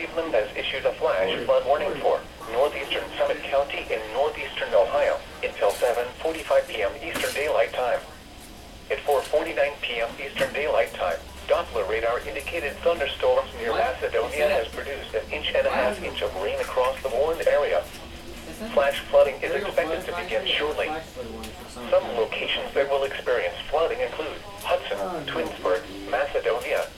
Cleveland has issued a flash flood warning for northeastern Summit County in northeastern Ohio until 7:45 p.m. Eastern Daylight Time. At 4:49 p.m. Eastern Daylight Time, Doppler radar indicated thunderstorms near Macedonia has produced 1.5 inches of rain across the warned area. Flash flooding is expected to begin shortly. Some locations that will experience flooding include Hudson, Twinsburg, Macedonia,